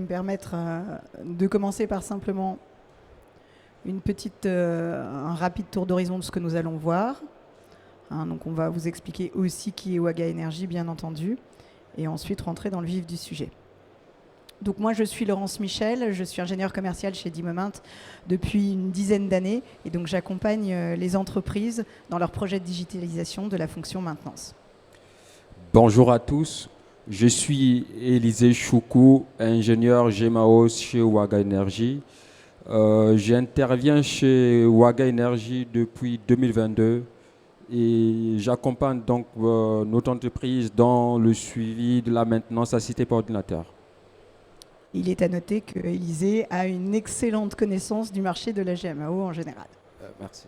me permettre de commencer par simplement un rapide tour d'horizon de ce que nous allons voir. Donc on va vous expliquer aussi qui est Waga Énergie, bien entendu, et ensuite rentrer dans le vif du sujet. Donc moi, je suis Laurence Michel, je suis ingénieure commerciale chez Dimomint depuis une dizaine d'années, et donc j'accompagne les entreprises dans leurs projets de digitalisation de la fonction maintenance. Bonjour à tous, je suis Élisée Choukou, ingénieur GMAO chez Waga Énergie. J'interviens chez Waga Énergie depuis 2022 et j'accompagne donc notre entreprise dans le suivi de la maintenance assistée par ordinateur. Il est à noter que Élisée a une excellente connaissance du marché de la GMAO en général. Merci.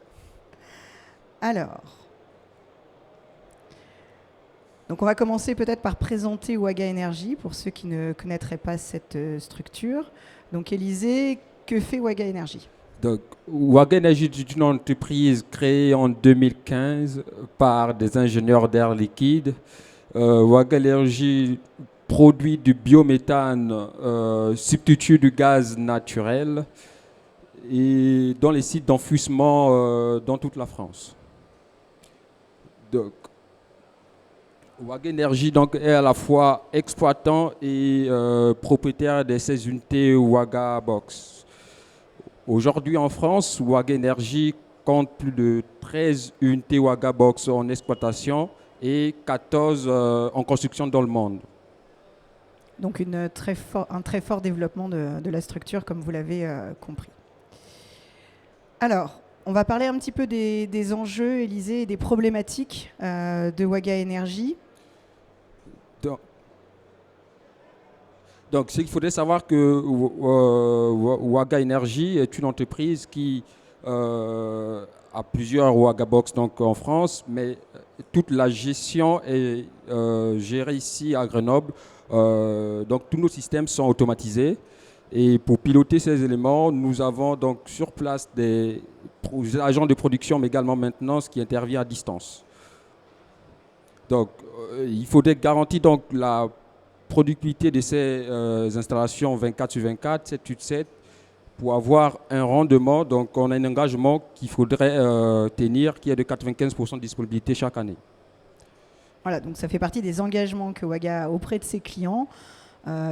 Alors, donc on va commencer peut-être par présenter Waga Énergie pour ceux qui ne connaîtraient pas cette structure. Donc Élisée, que fait Waga Énergie ? Donc, Waga Énergie est une entreprise créée en 2015 par des ingénieurs d'air liquide. Waga Énergie produit du biométhane substitut du gaz naturel et dans les sites d'enfouissement dans toute la France. Donc, Waga Énergie donc, est à la fois exploitant et propriétaire de ces unités Waga Box. Aujourd'hui en France, Waga Énergie compte plus de 13 unités Waga Box en exploitation et 14 en construction dans le monde. Donc un très fort développement de la structure, comme vous l'avez compris. Alors, on va parler un petit peu des enjeux, Élisée, et des problématiques de Waga Énergie. Donc, il faudrait savoir que Waga Énergie est une entreprise qui a plusieurs Waga Box donc, en France, mais toute la gestion est gérée ici à Grenoble. Donc, tous nos systèmes sont automatisés. Et pour piloter ces éléments, nous avons donc sur place des agents de production, mais également maintenance qui interviennent à distance. Donc, il faudrait garantir donc la productivité de ces installations 24 sur 24, 7 sur 7, pour avoir un rendement. Donc, on a un engagement qu'il faudrait tenir, qui est de 95% de disponibilité chaque année. Voilà, donc ça fait partie des engagements que Waga a auprès de ses clients,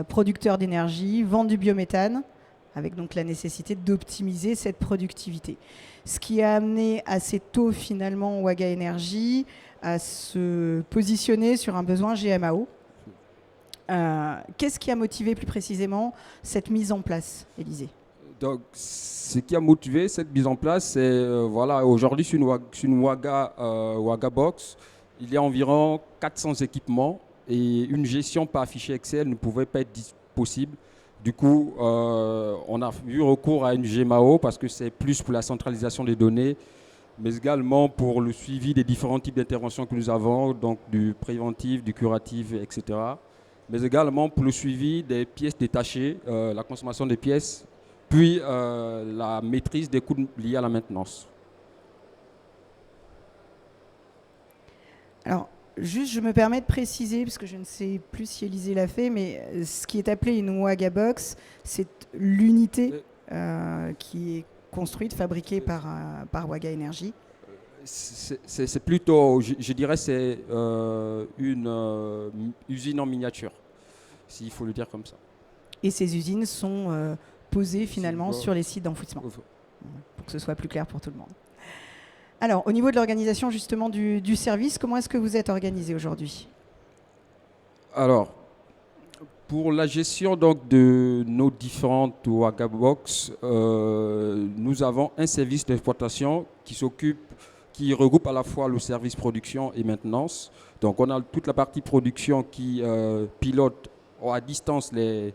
producteurs d'énergie, vente du biométhane, avec donc la nécessité d'optimiser cette productivité. Ce qui a amené assez tôt finalement Waga Énergie à se positionner sur un besoin GMAO. Qu'est-ce qui a motivé plus précisément cette mise en place, Élisée ? Donc, ce qui a motivé cette mise en place, c'est voilà, aujourd'hui sur une Waga Box, il y a environ 400 équipements et une gestion par fichier Excel ne pouvait pas être possible. Du coup, on a eu recours à une GMAO parce que c'est plus pour la centralisation des données, mais également pour le suivi des différents types d'interventions que nous avons, donc du préventif, du curatif, etc. Mais également pour le suivi des pièces détachées, la consommation des pièces, puis la maîtrise des coûts liés à la maintenance. Alors, juste, je me permets de préciser, parce que je ne sais plus si Élisée l'a fait, mais ce qui est appelé une Waga Box, c'est l'unité qui est construite, fabriquée par Waga Énergie. C'est plutôt, je dirais, c'est une usine en miniature, s'il faut le dire comme ça. Et ces usines sont posées finalement sur les sites d'enfouissement, pour que ce soit plus clair pour tout le monde. Alors, au niveau de l'organisation justement du service, comment est-ce que vous êtes organisé aujourd'hui ? Alors, pour la gestion donc, de nos différentes Waga Box, nous avons un service d'exploitation qui regroupe à la fois le service production et maintenance. Donc, on a toute la partie production qui pilote à distance les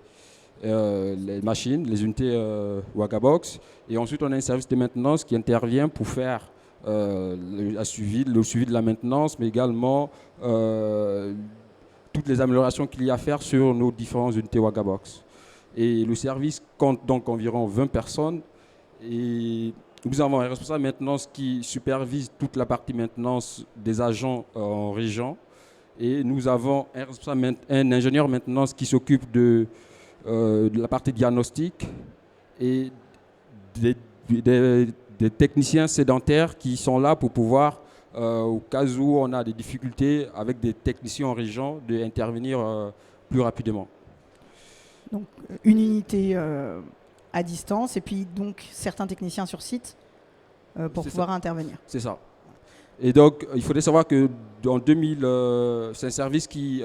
machines, les unités Waga Box. Et ensuite, on a un service de maintenance qui intervient pour faire le suivi de la maintenance, mais également toutes les améliorations qu'il y a à faire sur nos différentes unités Waga Box. Et le service compte donc environ 20 personnes. Et nous avons un responsable maintenance qui supervise toute la partie maintenance des agents en région. Et nous avons un ingénieur maintenance qui s'occupe de de la partie diagnostic et des, des techniciens sédentaires qui sont là pour pouvoir, au cas où on a des difficultés avec des techniciens en région, d'intervenir plus rapidement. Donc une unité à distance et puis donc certains techniciens sur site pour pouvoir intervenir. C'est ça. Et donc, il faudrait savoir que dans 2000, c'est un service qui,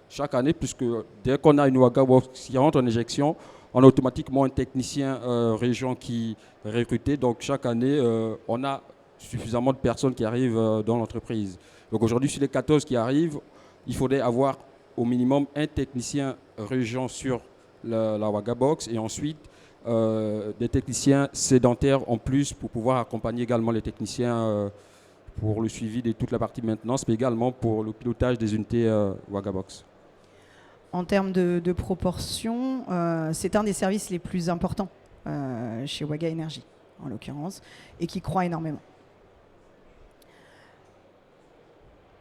chaque année, puisque dès qu'on a une Wagabox qui rentre en éjection, on a automatiquement un technicien région qui est recruté. Donc, chaque année, on a suffisamment de personnes qui arrivent dans l'entreprise. Donc, aujourd'hui, sur les 14 qui arrivent, il faudrait avoir au minimum un technicien région sur la Wagabox et ensuite des techniciens sédentaires en plus pour pouvoir accompagner également les techniciens pour le suivi de toute la partie maintenance, mais également pour le pilotage des unités Wagabox. En termes de proportion, c'est un des services les plus importants chez Waga Energy, en l'occurrence, et qui croît énormément.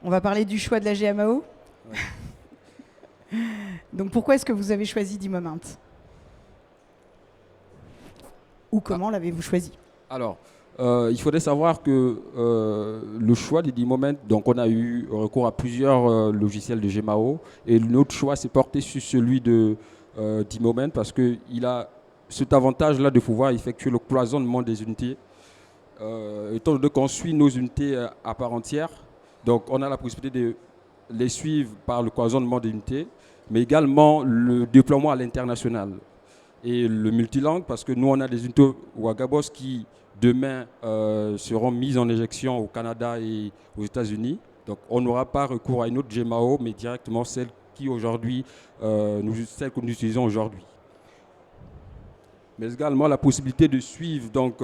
On va parler du choix de la GMAO. Ouais. Donc pourquoi est-ce que vous avez choisi D-Moment? Ou comment l'avez-vous choisi? Alors, il faudrait savoir que le choix de D-Moment, donc on a eu recours à plusieurs logiciels de GMAO et notre choix s'est porté sur celui de D-Moment parce qu'il a cet avantage-là de pouvoir effectuer le cloisonnement des unités. Étant donné qu'on suit nos unités à part entière, donc on a la possibilité de les suivre par le cloisonnement des unités, mais également le déploiement à l'international et le multilangue parce que nous on a des unités Wagabox qui demain seront mises en éjection au Canada et aux États-Unis. Donc on n'aura pas recours à une autre GMAO, mais directement celle qui aujourd'hui, celle que nous utilisons aujourd'hui. Mais également la possibilité de suivre donc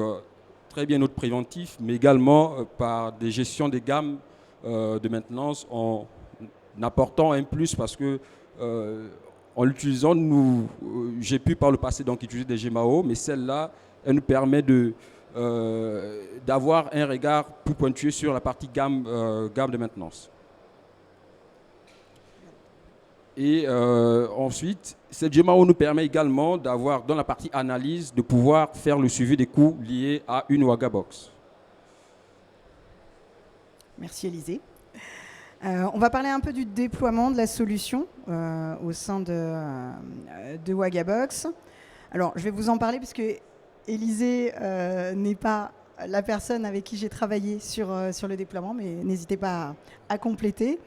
très bien notre préventif, mais également par des gestions des gammes de maintenance en apportant un plus parce que en l'utilisant, j'ai pu par le passé donc utiliser des GMAO, mais celle-là, elle nous permet d'avoir un regard plus pointueux sur la partie gamme de maintenance. Et ensuite, cette GMAO nous permet également d'avoir, dans la partie analyse, de pouvoir faire le suivi des coûts liés à une Wagabox. Merci Élisée. On va parler un peu du déploiement de la solution au sein de Wagabox. Alors, je vais vous en parler parce que Élisée n'est pas la personne avec qui j'ai travaillé sur le déploiement, mais n'hésitez pas à compléter.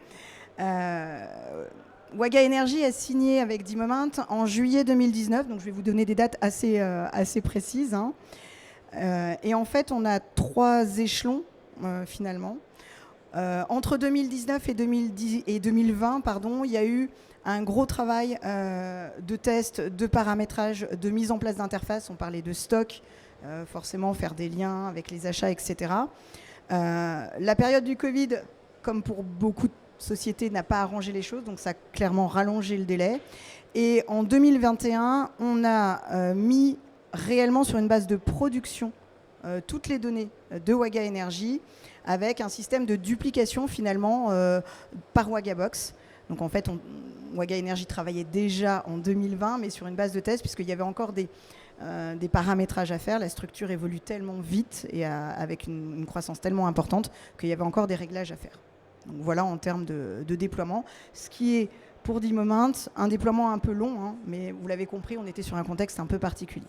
Waga Energy a signé avec D-Moment en juillet 2019, donc je vais vous donner des dates assez précises. Hein. Et en fait, on a 3 échelons finalement. Entre 2019 et 2020, il y a eu un gros travail de test, de paramétrage, de mise en place d'interface. On parlait de stock, forcément faire des liens avec les achats, etc. La période du Covid, comme pour beaucoup de sociétés, n'a pas arrangé les choses, donc ça a clairement rallongé le délai. Et en 2021, on a mis réellement sur une base de production toutes les données de Waga Energy avec un système de duplication finalement par Wagabox. Donc en fait, Waga Energy travaillait déjà en 2020, mais sur une base de test, puisqu'il y avait encore des paramétrages à faire. La structure évolue tellement vite et avec une croissance tellement importante qu'il y avait encore des réglages à faire. Donc voilà en termes de déploiement, ce qui est pour D-Moment un déploiement un peu long, hein, mais vous l'avez compris, on était sur un contexte un peu particulier.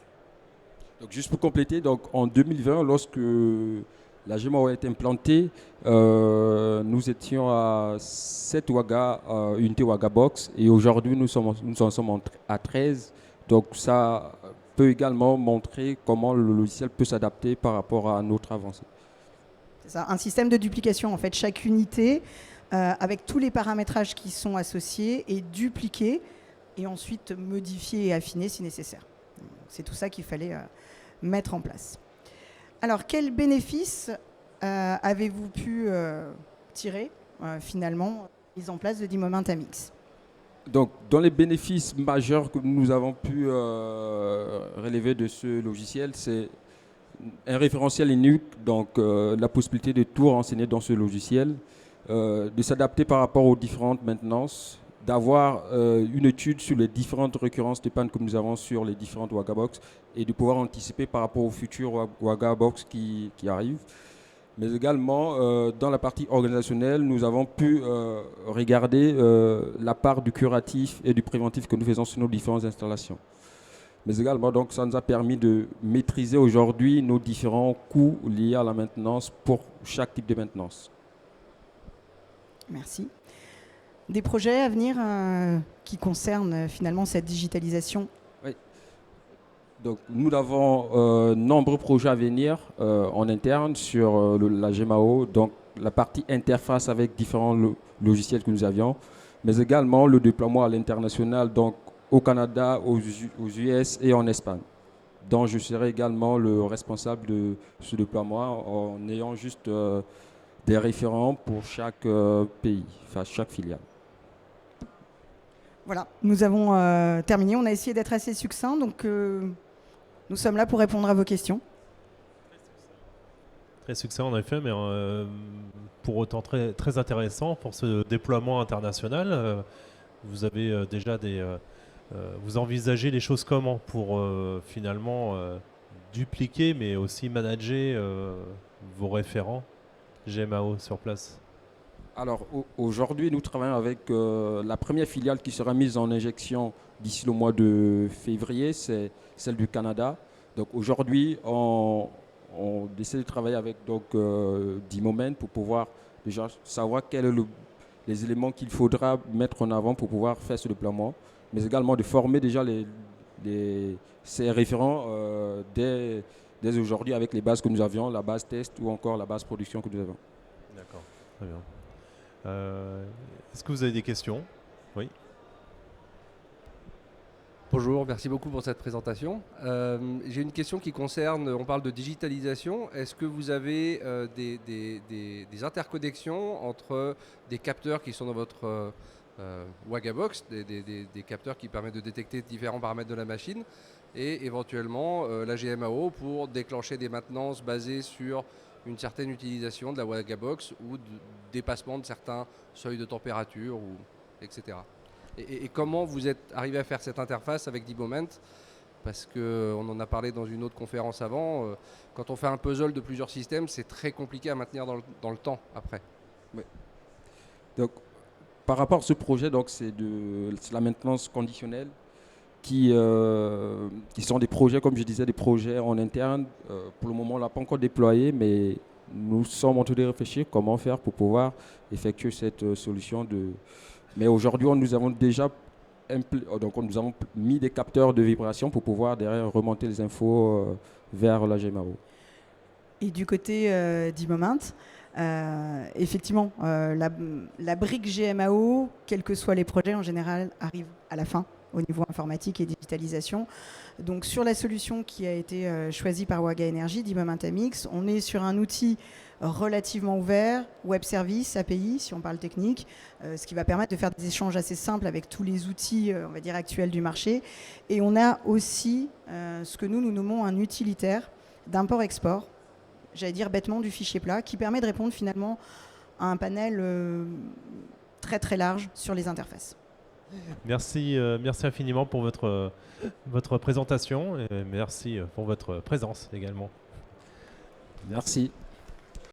Donc juste pour compléter, donc en 2020, lorsque la GMAO a été implantée, nous étions à 7 unités Wagabox et aujourd'hui nous en sommes à 13. Donc ça peut également montrer comment le logiciel peut s'adapter par rapport à notre avancée. C'est ça, un système de duplication. En fait, chaque unité, avec tous les paramétrages qui sont associés, est dupliquée et ensuite modifiée et affinée si nécessaire. C'est tout ça qu'il fallait mettre en place. Alors, quels bénéfices avez-vous pu tirer finalement mise en place de D-Moment Amix? Donc, dans les bénéfices majeurs que nous avons pu relever de ce logiciel, c'est un référentiel unique, donc la possibilité de tout renseigner dans ce logiciel, de s'adapter par rapport aux différentes maintenances, d'avoir une étude sur les différentes récurrences de panne que nous avons sur les différentes Wagabox et de pouvoir anticiper par rapport aux futurs Wagabox qui arrivent. Mais également, dans la partie organisationnelle, nous avons pu regarder la part du curatif et du préventif que nous faisons sur nos différentes installations. Mais également, donc, ça nous a permis de maîtriser aujourd'hui nos différents coûts liés à la maintenance pour chaque type de maintenance. Merci. Des projets à venir qui concernent finalement cette digitalisation? Oui. Donc, nous avons nombreux projets à venir en interne sur la GMAO, donc la partie interface avec différents logiciels que nous avions, mais également le déploiement à l'international, donc au Canada, aux US et en Espagne, dont je serai également le responsable de ce déploiement en ayant juste des référents pour chaque pays, enfin chaque filiale. Voilà, nous avons terminé. On a essayé d'être assez succinct, donc nous sommes là pour répondre à vos questions. Très succinct en effet, mais pour autant très, très intéressant pour ce déploiement international. Vous avez déjà vous envisagez les choses comment pour finalement dupliquer, mais aussi manager vos référents GMAO sur place? Alors aujourd'hui, nous travaillons avec la première filiale qui sera mise en injection d'ici le mois de février, c'est celle du Canada. Donc aujourd'hui, on essaie de travailler avec D-Moment pour pouvoir déjà savoir quels sont les éléments qu'il faudra mettre en avant pour pouvoir faire ce déploiement, mais également de former déjà ces référents dès aujourd'hui avec les bases que nous avions, la base test ou encore la base production que nous avons. D'accord, très bien. Est-ce que vous avez des questions? Oui. Bonjour, merci beaucoup pour cette présentation. J'ai une question qui concerne, on parle de digitalisation. Est-ce que vous avez des interconnexions entre des capteurs qui sont dans votre Wagabox, des capteurs qui permettent de détecter différents paramètres de la machine, et éventuellement la GMAO pour déclencher des maintenances basées sur une certaine utilisation de la Wagabox ou de dépassement de certains seuils de température, etc. Et comment vous êtes arrivé à faire cette interface avec D-Moment? Parce qu'on en a parlé dans une autre conférence avant, quand on fait un puzzle de plusieurs systèmes, c'est très compliqué à maintenir dans le temps après. Oui. Donc, par rapport à ce projet, c'est la maintenance conditionnelle qui sont des projets, comme je disais, des projets en interne. Pour le moment, on ne l'a pas encore déployé, mais nous sommes en train de réfléchir comment faire pour pouvoir effectuer cette solution. Mais aujourd'hui, nous avons déjà nous avons mis des capteurs de vibration pour pouvoir derrière remonter les infos vers la GMAO. Et du côté D-Moment, effectivement, la brique GMAO, quels que soient les projets, en général, arrive à la fin au niveau informatique et digitalisation. Donc sur la solution qui a été choisie par Waga Energy, D-Moment Amix, on est sur un outil relativement ouvert, web service, API, si on parle technique, ce qui va permettre de faire des échanges assez simples avec tous les outils, on va dire, actuels du marché. Et on a aussi ce que nous nommons un utilitaire d'import-export, j'allais dire bêtement du fichier plat, qui permet de répondre finalement à un panel très très large sur les interfaces. Merci infiniment pour votre présentation et merci pour votre présence également. Merci.